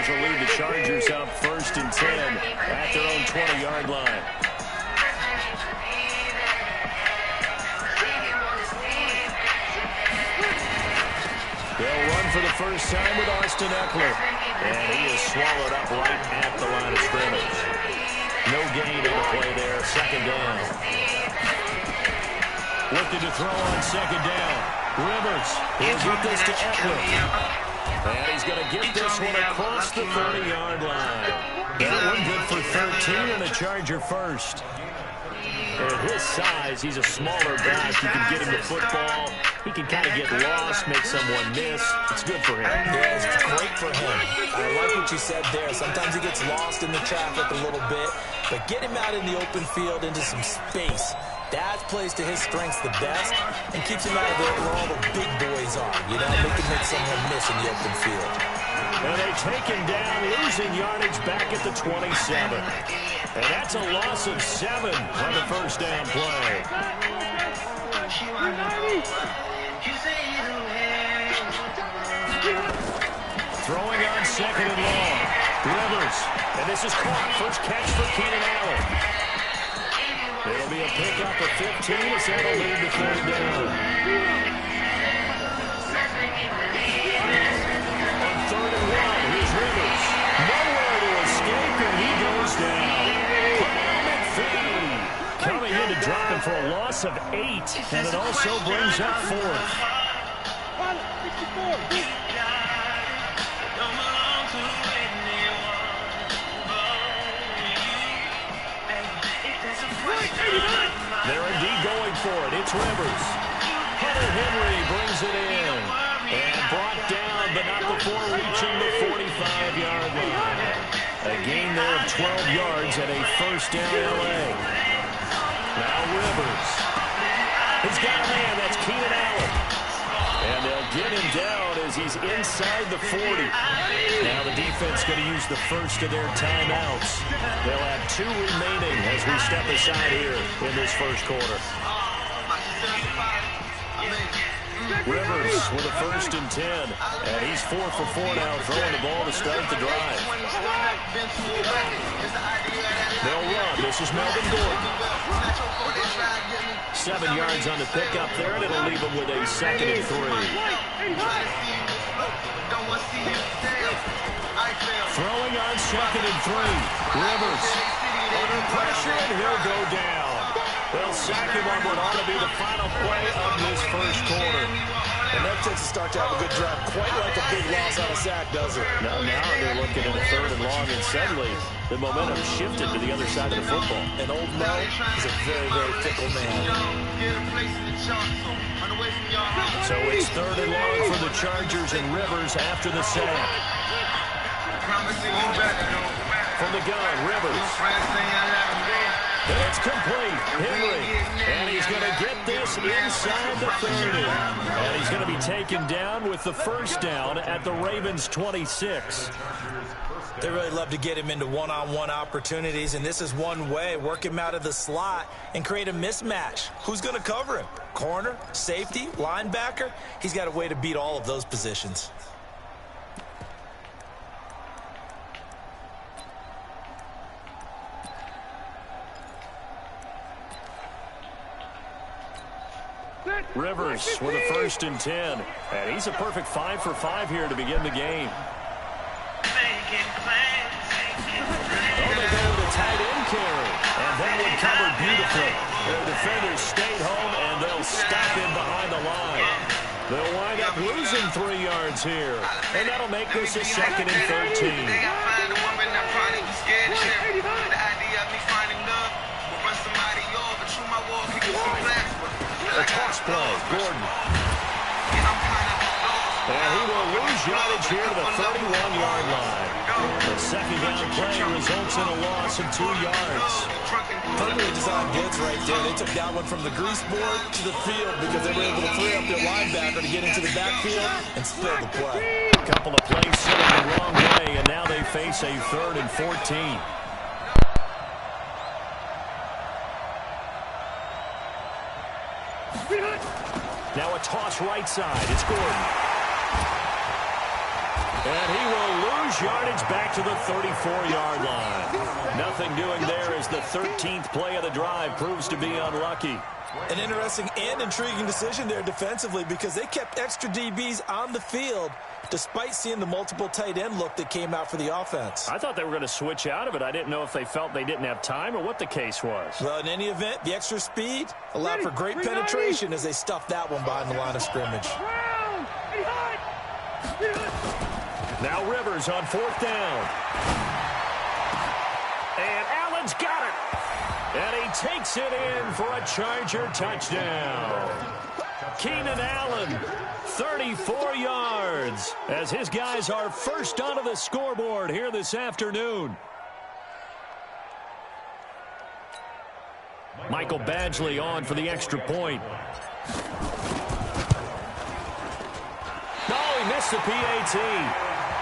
Ravens will lead the Chargers up 1st and 10 at their own 20-yard line. They'll run for the first time with Austin Eckler. And he is swallowed up right at the line of scrimmage. No gain on the play there. 2nd down. Looking to throw on 2nd down. Rivers. He'll get this to Eckler. And he's going to get this one across the 30-yard line. That one good for 13 and a Charger first. At his size, he's a smaller back. You can get him the football. He can kind of get lost, make someone miss. It's good for him. Yeah, it's great for him. I like what you said there. Sometimes he gets lost in the traffic a little bit, but get him out in the open field into some space. That plays to his strengths the best and keeps him out of there where all the big boys are. You know, they can make someone miss in the open field. And they take him down, losing yardage back at the 27. And that's a loss of 7 on the first down play. Throwing on 2nd and long. Rivers. And this is caught. First catch for Keenan Allen. It'll be a pickup of 15 as that'll lead to 3rd down. On 3rd and 1, here's Rivers. Nowhere to escape, and he goes down. Coming in to drop him for a loss of 8, and it also brings up 4th. They're indeed going for it. It's Rivers. Hunter Henry brings it in. And brought down, but not before reaching the 45-yard line. A gain there of 12 yards at a 1st down L.A. Now Rivers. He's got a man. That's Keenan Allen. And they'll get him down as he's inside the 40. Now the defense going to use the first of their timeouts. They'll have 2 remaining as we step aside here in this first quarter. Rivers with a 1st and 10. And he's 4 for 4 now, throwing the ball to start the drive. They'll run. This is Melvin Gordon. 7 yards on the pickup there, and it'll leave him with a 2nd and 3. Throwing on 2nd and 3. Rivers under pressure, and he'll go down. They'll sack him on what ought to be the final play of this first quarter. And that takes a start to have a good drive. Quite like a big loss on a sack, does it? Now they're looking at a 3rd and long, and suddenly the momentum shifted to the other side of the football. And old Mo is a very, very fickle man. So it's 3rd and long for the Chargers and Rivers after the sack. From the gun, Rivers. And it's complete. Henry. And he's going to get this inside the 30. And he's going to be taken down with the 1st down at the Ravens' 26. They really love to get him into one-on-one opportunities, and this is one way. Work him out of the slot and create a mismatch. Who's going to cover him? Corner, safety, linebacker? He's got a way to beat all of those positions. Rivers with a 1st and 10. And he's a perfect 5 for 5 here to begin the game. Oh, they go with a tight end carry. And that one covered beautifully. Their defenders stayed home, and they'll stop him behind the line. They'll wind up losing 3 yards here. And that'll make this a 2nd and 13. A toss play, Gordon. And he will lose yardage here to the 31-yard line. The 2nd down play results in a loss of 2 yards. Perfectly designed blitz right there. They took that one from the grease board to the field because they were able to free up their linebacker to get into the backfield and spill the play. A couple of plays set up the wrong way, and now they face a 3rd and 14. Now a toss right side. It's Gordon. And he will lose yardage back to the 34-yard line. Nothing doing there as the 13th play of the drive proves to be unlucky. An interesting and intriguing decision there defensively because they kept extra DBs on the field despite seeing the multiple tight end look that came out for the offense. I thought they were going to switch out of it. I didn't know if they felt they didn't have time or what the case was. Well, in any event, the extra speed allowed for great penetration as they stuffed that one behind the line of scrimmage. Now Rivers on 4th down. And Allen's got it. And he takes it in for a Charger touchdown. Keenan Allen, 34 yards, as his guys are first onto the scoreboard here this afternoon. Michael Badgley on for the extra point. No, he missed the PAT.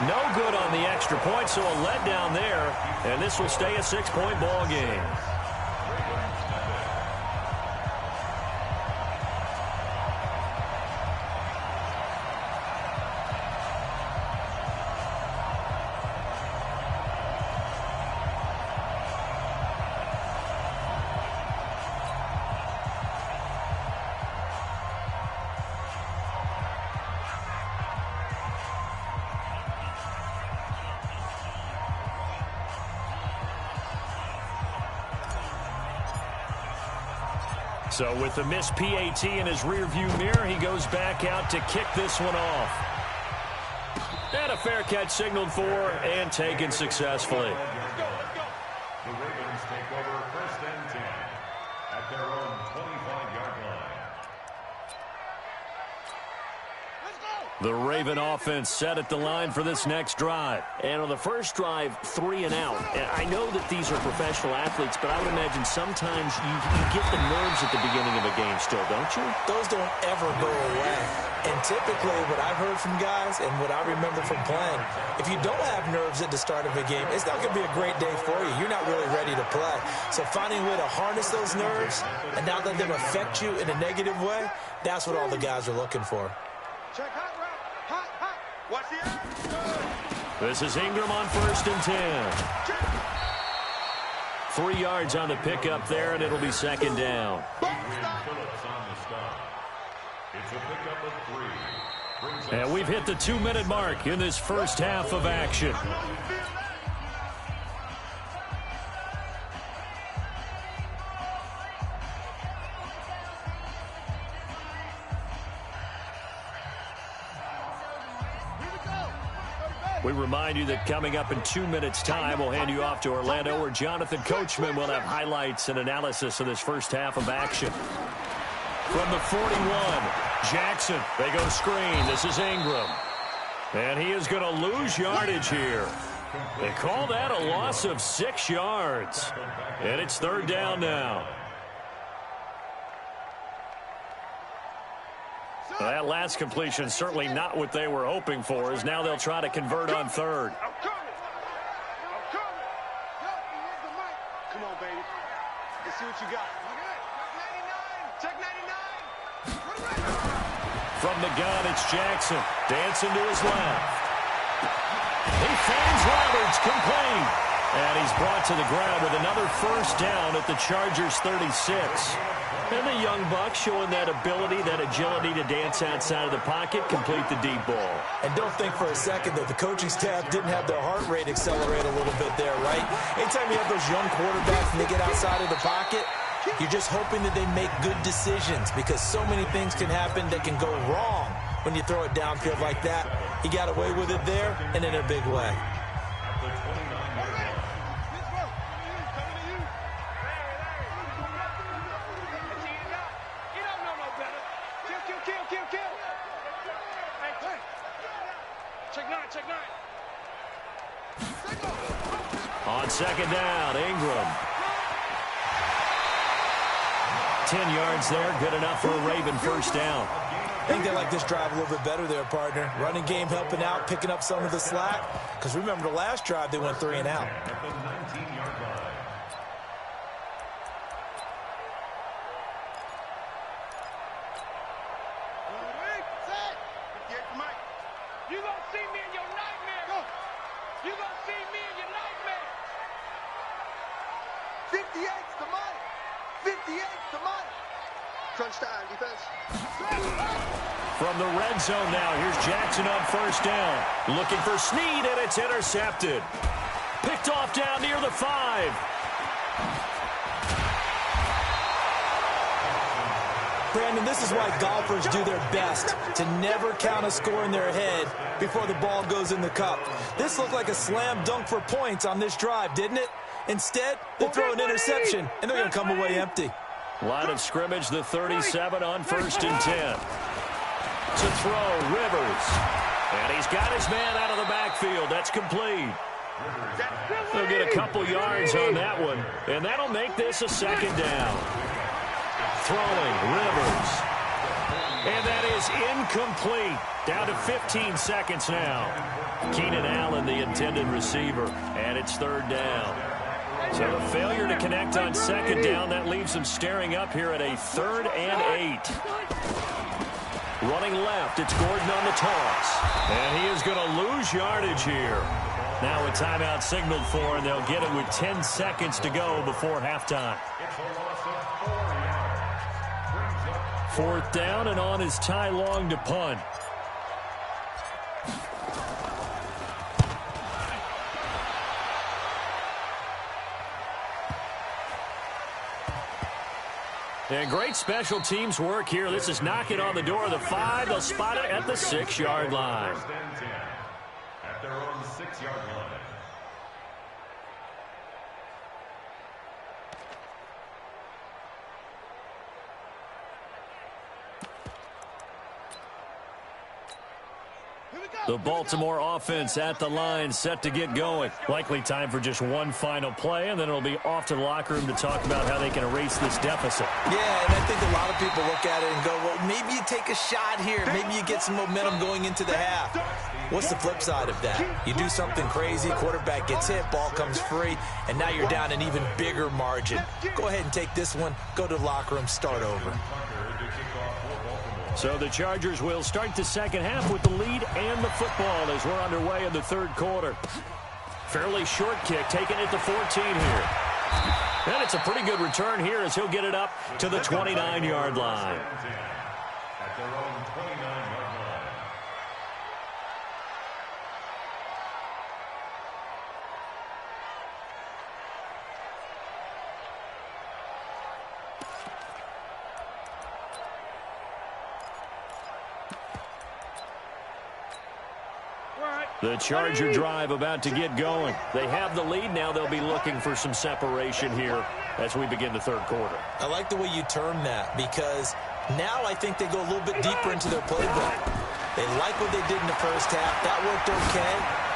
No good on the extra point, so a letdown there, and this will stay a 6-point ball game. So with the missed PAT in his rearview mirror, he goes back out to kick this one off. And a fair catch signaled for and taken successfully. The Ravens take over 1st and 10 at their own 25-yard line. The Raven offense set at the line for this next drive. And on the first drive, 3 and out. And I know that these are professional athletes, but I would imagine sometimes you get the nerves at the beginning of a game still, don't you? Those don't ever go away. And typically what I've heard from guys and what I remember from playing, if you don't have nerves at the start of a game, it's not going to be a great day for you. You're not really ready to play. So finding a way to harness those nerves and not let them affect you in a negative way, that's what all the guys are looking for. Check hot route. Hot. Watch the end. This is Ingram on 1st and 10. 3 yards on the pickup there, and it'll be 2nd down. Phillips on the stop. It's a pickup of 3. And we've hit the 2-minute mark in this first half of action. We remind you that coming up in 2 minutes' time, we'll hand you off to Orlando, where Jonathan Coachman will have highlights and analysis of this first half of action. From the 41, Jackson. They go screen. This is Ingram. And he is going to lose yardage here. They call that a loss of 6 yards. And it's 3rd down now. That last completion certainly not what they were hoping for, as now they'll try to convert on 3rd. I'm coming. Come on, baby. Let's see what you got. Check 99. From the gun, it's Jackson. Dancing to his left. He finds Roberts, complete. And he's brought to the ground with another first down at the Chargers' 36. And the young buck showing that ability, that agility to dance outside of the pocket, complete the deep ball. And don't think for a second that the coaching staff didn't have their heart rate accelerate a little bit there, right? Anytime you have those young quarterbacks and they get outside of the pocket, you're just hoping that they make good decisions, because so many things can happen that can go wrong when you throw it downfield like that. He got away with it there and in a big way. On 2nd down, Ingram. 10 yards there, good enough for a Raven first down. I think they like this drive a little bit better there, partner. Running game helping out, picking up some of the slack. Because remember, the last drive, they went 3 and out. At the 19-yard line. You gonna see me in your nightmare. Go. You gonna see me in your nightmare. 58's the money. 58's the money. Crunch time, defense. From the red zone now, here's Jackson on first down. Looking for Snead, and it's intercepted. Picked off down near the 5. Brandon, this is why golfers do their best to never count a score in their head before the ball goes in the cup. This looked like a slam dunk for points on this drive, didn't it? Instead, they throw an interception, and they're going to come away empty. Line of scrimmage, the 37 on 1st and 10. To throw, Rivers. And he's got his man out of the backfield. That's complete. They'll get a couple yards on that one, and that'll make this a 2nd down. Throwing, Rivers. And that is incomplete. Down to 15 seconds now. Keenan Allen, the intended receiver, and it's 3rd down. So the failure to connect on 2nd down, that leaves them staring up here at a 3rd and 8. Running left, it's Gordon on the toss. And he is going to lose yardage here. Now a timeout signaled for, and they'll get it with 10 seconds to go before halftime. 4th down, and on is Ty Long to punt. And great special teams work here. This is knocking on the door of the 5. They'll spot it at the 6-yard line. At their own 6-yard line. The Baltimore offense at the line, set to get going. Likely time for just one final play, and then it'll be off to the locker room to talk about how they can erase this deficit. Yeah, and I think a lot of people look at it and go, well, maybe you take a shot here. Maybe you get some momentum going into the half. What's the flip side of that? You do something crazy, quarterback gets hit, ball comes free, and now you're down an even bigger margin. Go ahead and take this one, go to the locker room, start over. So the Chargers will start the 2nd half with the lead and the football as we're underway in the 3rd quarter. Fairly short kick, taking it to 14 here. And it's a pretty good return here as he'll get it up to the 29-yard line. At their own 29-yard line. The Charger drive about to get going. They have the lead. Now they'll be looking for some separation here as we begin the 3rd quarter. I like the way you term that, because now I think they go a little bit deeper into their playbook. They like what they did in the 1st half. That worked okay.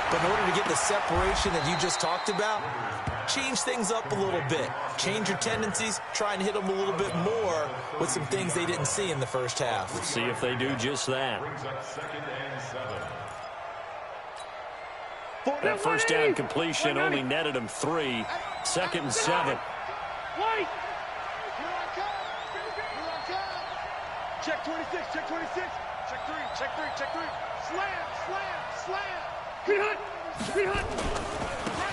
But in order to get the separation that you just talked about, change things up a little bit. Change your tendencies. Try and hit them a little bit more with some things they didn't see in the 1st half. Let's see if they do just that. Brings up 2nd and 7. That 1st down completion only netted him 3. 2nd and 7. Wait! Check 26, check 26. Check 3, check 3, check 3. Slam, slam, slam. Hit, hit.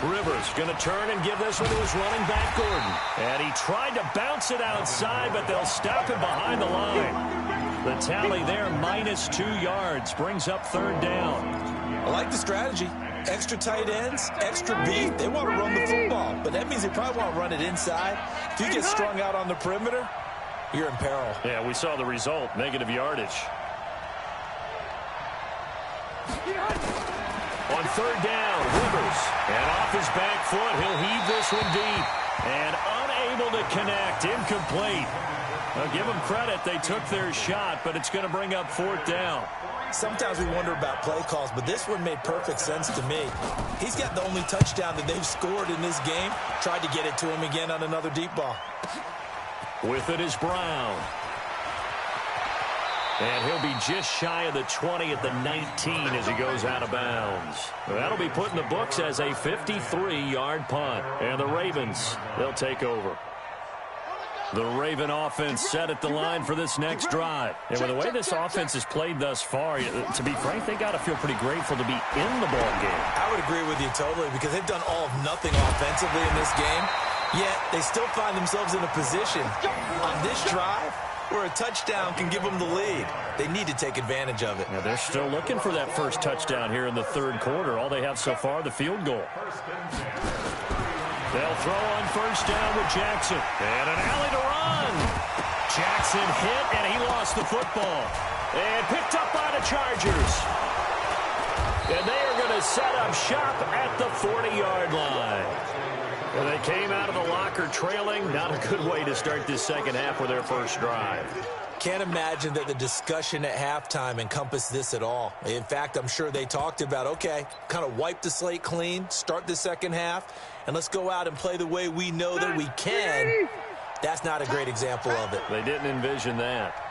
Rivers going to turn and give this one to his running back, Gordon. And he tried to bounce it outside, but they'll stop him behind the line. The tally there, -2 yards, brings up 3rd down. I like the strategy. Extra tight ends, extra beat. They want to run the football, but that means they probably want to run it inside. If you get strung out on the perimeter, you're in peril. Yeah, we saw the result, negative yardage. On 3rd down, Rivers. And off his back foot, he'll heave this one deep. And unable to connect, incomplete. Now, give them credit, they took their shot, but it's going to bring up 4th down. Sometimes we wonder about play calls, but this one made perfect sense to me. He's got the only touchdown that they've scored in this game. Tried to get it to him again on another deep ball. With it is Brown. And he'll be just shy of the 20 at the 19 as he goes out of bounds. That'll be put in the books as a 53-yard punt. And the Ravens, they'll take over. The Raven offense set at the line for this next drive. And with the way this offense has played thus far, to be frank, they got to feel pretty grateful to be in the ball game. I would agree with you totally because they've done all of nothing offensively in this game, yet they still find themselves in a position on this drive where a touchdown can give them the lead. They need to take advantage of it. Yeah, they're still looking for that first touchdown here in the third quarter. All they have so far, the field goal. They'll throw on first down with Jackson. And an alley to run. Jackson hit, and he lost the football. And picked up by the Chargers. And they are going to set up shop at the 40-yard line. Well, they came out of the locker trailing. Not a good way to start this second half with their first drive. Can't imagine that the discussion at halftime encompassed this at all. In fact, I'm sure they talked about, okay, kind of wipe the slate clean, start the second half, and let's go out and play the way we know that we can. That's not a great example of it. They didn't envision that.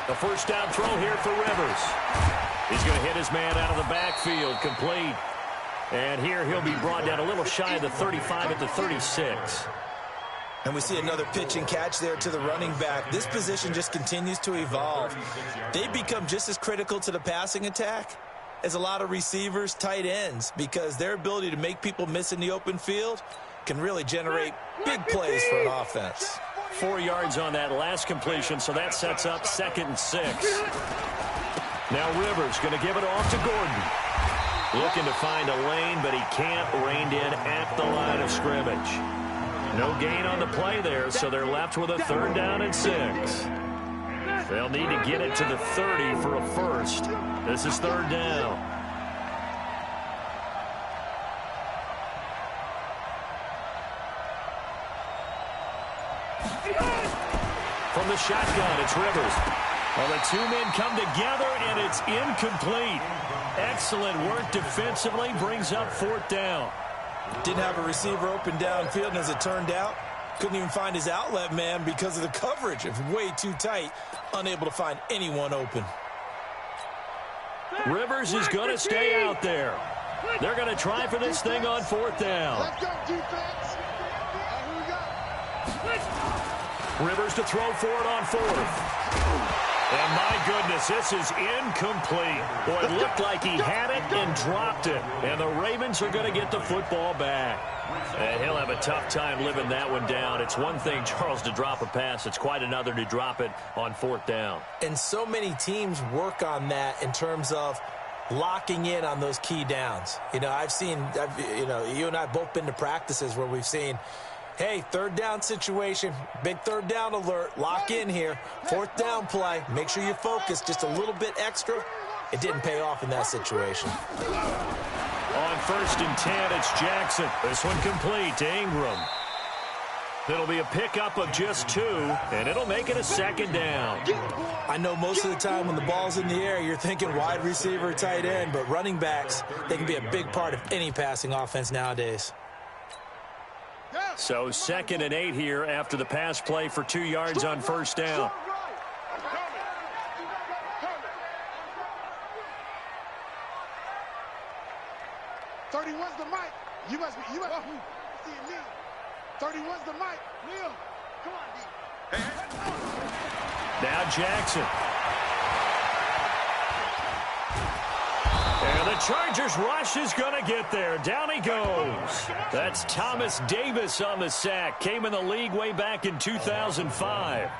A first down throw here for Rivers. He's going to hit his man out of the backfield, complete. And here he'll be brought down a little shy of the 35 at the 36. And we see another pitch and catch there to the running back. This position just continues to evolve. They become just as critical to the passing attack as a lot of receivers, tight ends, because their ability to make people miss in the open field can really generate big plays for an offense. 4 yards on that last completion, so that sets up 2nd and 6. Now Rivers going to give it off to Gordon. Looking to find a lane, but he can't. Reined in at the line of scrimmage. No gain on the play there, so they're left with a 3rd down and 6. They'll need to get it to the 30 for a first. This is 3rd down. From the shotgun, it's Rivers. Well, the two men come together, and it's incomplete. Excellent work defensively, brings up 4th down. Didn't have a receiver open downfield, and as it turned out, couldn't even find his outlet man because of the coverage. It was way too tight, unable to find anyone open. Rivers is going to stay out there. They're going to try for this thing on 4th down. Let's go, defense. Here we go. Rivers to throw for it on 4th. And my goodness, this is incomplete. Boy, it looked like he had it and dropped it. And the Ravens are going to get the football back. And he'll have a tough time living that one down. It's one thing, Charles, to drop a pass. It's quite another to drop it on 4th down. And so many teams work on that in terms of locking in on those key downs. You know, you and I both been to practices where we've seen, hey, 3rd down situation, big 3rd down alert, lock in here, 4th down play, make sure you focus just a little bit extra. It didn't pay off in that situation. On 1st and 10, it's Jackson. This one complete to Ingram. It'll be a pickup of just 2, and it'll make it a 2nd down. I know most of the time when the ball's in the air, you're thinking wide receiver, tight end, but running backs, they can be a big part of any passing offense nowadays. So 2nd and 8 here after the pass play for 2 yards on 1st down. "31's the mic. You must be seeing me. 31's the mic. Neil, come on, D. Now Jackson. And the Chargers rush is going to get there. Down he goes. That's Thomas Davis on the sack. Came in the league way back in 2005.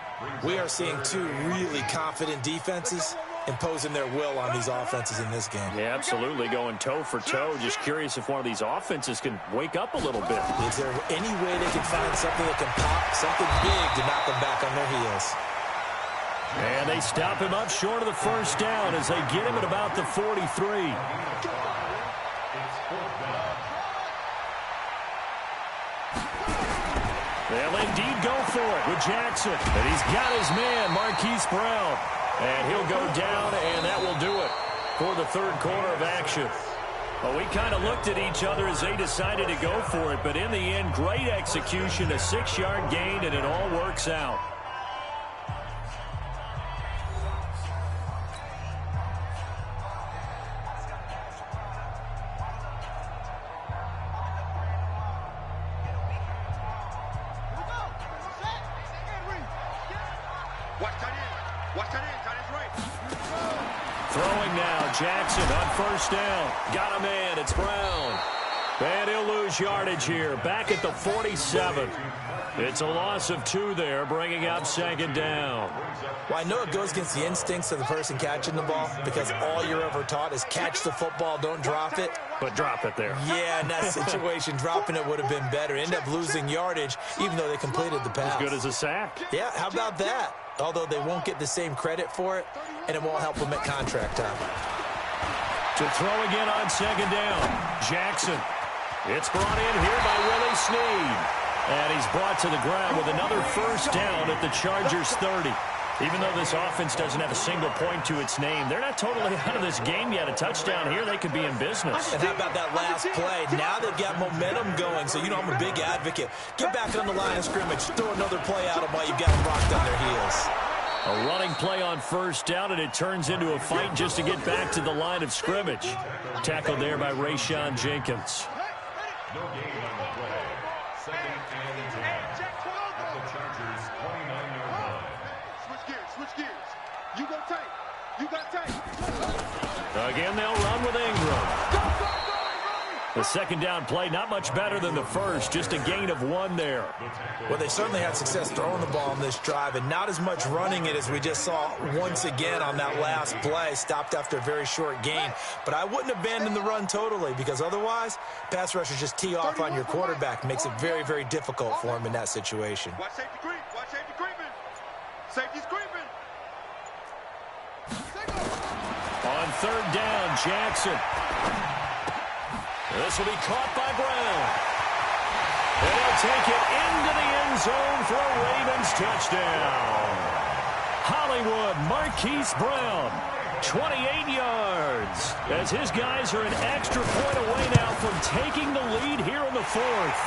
We are seeing 2 really confident defenses imposing their will on these offenses in this game. Yeah, absolutely. Going toe for toe. Just curious if one of these offenses can wake up a little bit. Is there any way they can find something that can pop, something big to knock them back on their heels? And they stop him up short of the 1st down as they get him at about the 43. They'll indeed go for it with Jackson. And he's got his man, Marquise Brown. And he'll go down, and that will do it for the 3rd quarter of action. Well, we kind of looked at each other as they decided to go for it, but in the end, great execution, a 6-yard gain, and it all works out. Watch tight end. Watch tight end. Tight end's right. Throwing now, Jackson on first down. Got a man, it's Brown. And he'll lose yardage here, back at the 47. It's a loss of 2 there, bringing up second down. Well, I know it goes against the instincts of the person catching the ball because all you're ever taught is catch the football, don't drop it. But drop it there. Yeah, in that situation, dropping it would have been better. End up losing yardage, even though they completed the pass. As good as a sack. Yeah, how about that? Although they won't get the same credit for it, and it won't help them at contract time. To throw again on second down, Jackson. It's brought in here by Willie Snead. And he's brought to the ground with another first down at the Chargers 30. Even though this offense doesn't have a single point to its name, they're not totally out of this game yet. A touchdown here, they could be in business. And how about that last play? Now they've got momentum going, so you know I'm a big advocate. Get back on the line of scrimmage. Throw another play at them while you've got them rocked on their heels. A running play on first down, and it turns into a fight just to get back to the line of scrimmage. Tackled there by Rayshawn Jenkins. No gain on the play. Second and 10 at the Chargers' 29-yard line. Switch gears. Switch gears. You go tight. You got tight. Again, they'll run with Ingram. The second down play, not much better than the first, just a gain of 1 there. Well, they certainly had success throwing the ball on this drive, and not as much running it as we just saw once again on that last play. Stopped after a very short gain. But I wouldn't abandon the run totally, because otherwise, pass rushers just tee off on your quarterback. Makes it very, very difficult for him in that situation. Watch safety creep. Watch safety creeping. Safety's creeping. On third down, Jackson. This will be caught by Brown. And he'll take it into the end zone for a Ravens touchdown. Hollywood Marquise Brown, 28 yards, as his guys are an extra point away now from taking the lead here in the 4th.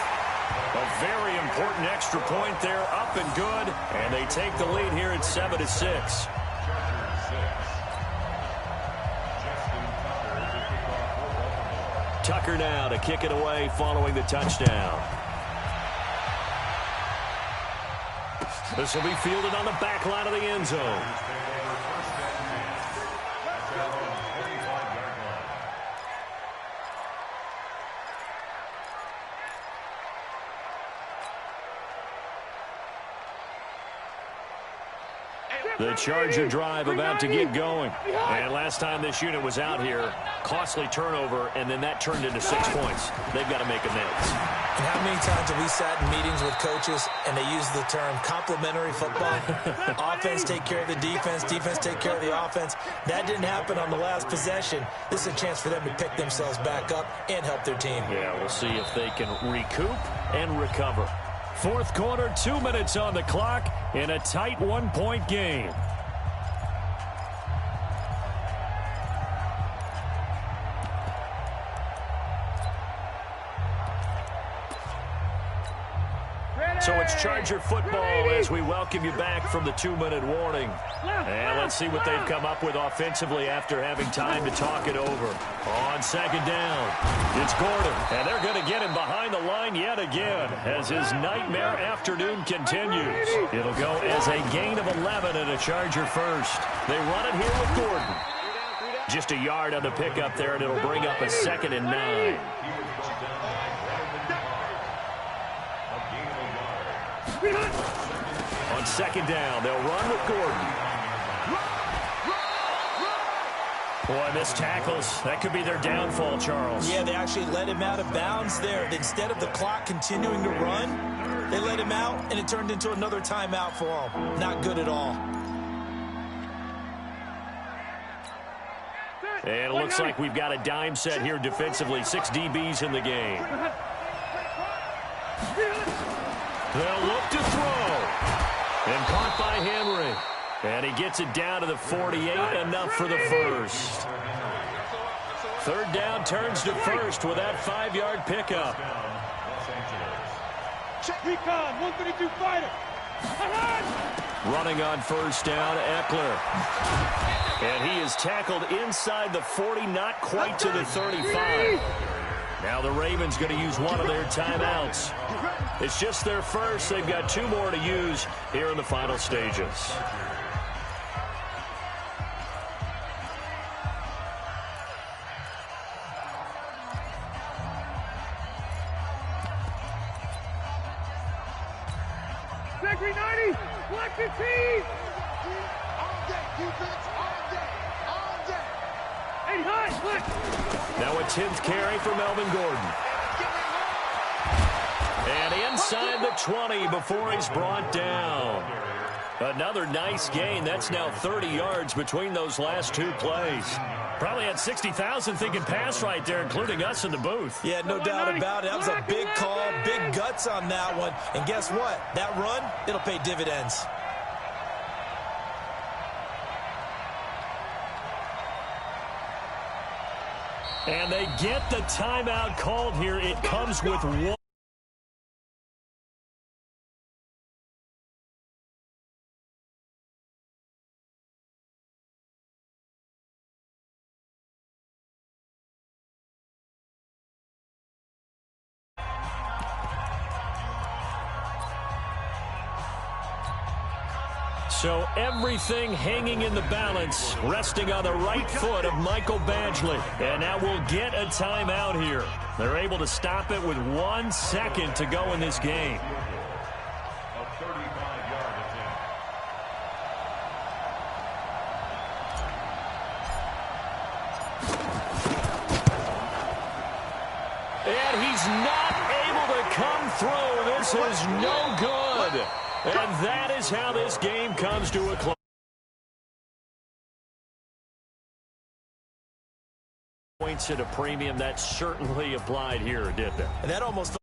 A very important extra point there, up and good, and they take the lead here at 7-6. Tucker now to kick it away following the touchdown. This will be fielded on the back line of the end zone. The Charger drive about to get going. And last time this unit was out here, costly turnover, and then that turned into 6 points. They've got to make amends. And how many times have we sat in meetings with coaches and they use the term complementary football? Offense take care of the defense, defense take care of the offense. That didn't happen on the last possession. This is a chance for them to pick themselves back up and help their team. Yeah, we'll see if they can recoup and recover. 4th quarter, 2 minutes on the clock in a tight 1-point game. So it's Charger football as we welcome you back from the 2-minute warning. And let's see what they've come up with offensively after having time to talk it over. On second down, it's Gordon. And they're going to get him behind the line yet again as his nightmare afternoon continues. It'll go as a gain of 11 and a Charger first. They run it here with Gordon. Just a yard on the pickup there, and it'll bring up a 2nd and 9. On second down, they'll run with Gordon. Boy, missed tackles. That could be their downfall, Charles. Yeah, they actually let him out of bounds there. Instead of the clock continuing to run, they let him out, and it turned into another timeout for him. Not good at all. And it looks like we've got a dime set here defensively. 6 DBs in the game. They'll look to throw. And caught by Henry. And he gets it down to the 48, enough for the first. 3rd down turns to first with that 5-yard pickup. Check recon, 132 fighter. Running on first down, Eckler. And he is tackled inside the 40, not quite to the 35. Now the Ravens going to use one of their timeouts. It's just their first. They've got 2 more to use here in the final stages. Check 390. Watch your team. All day, defense. All day. All day. Hey, high, split. Now a 10th carry for Melvin Gordon. And inside the 20 before he's brought down. Another nice gain. That's now 30 yards between those last two plays. Probably had 60,000 thinking pass right there, including us in the booth. Yeah, no doubt about it. That was a big call, big guts on that one. And guess what? That run, it'll pay dividends. And they get the timeout called here. It comes with one. So everything hanging in the balance, resting on the right foot of Michael Badgley. And now we'll get a timeout here. They're able to stop it with 1 second to go in this game. A 35-yard attempt. And he's not able to come through. This is no good. And that is how this game comes to a close. Points at a premium that certainly applied here, didn't it? And that almost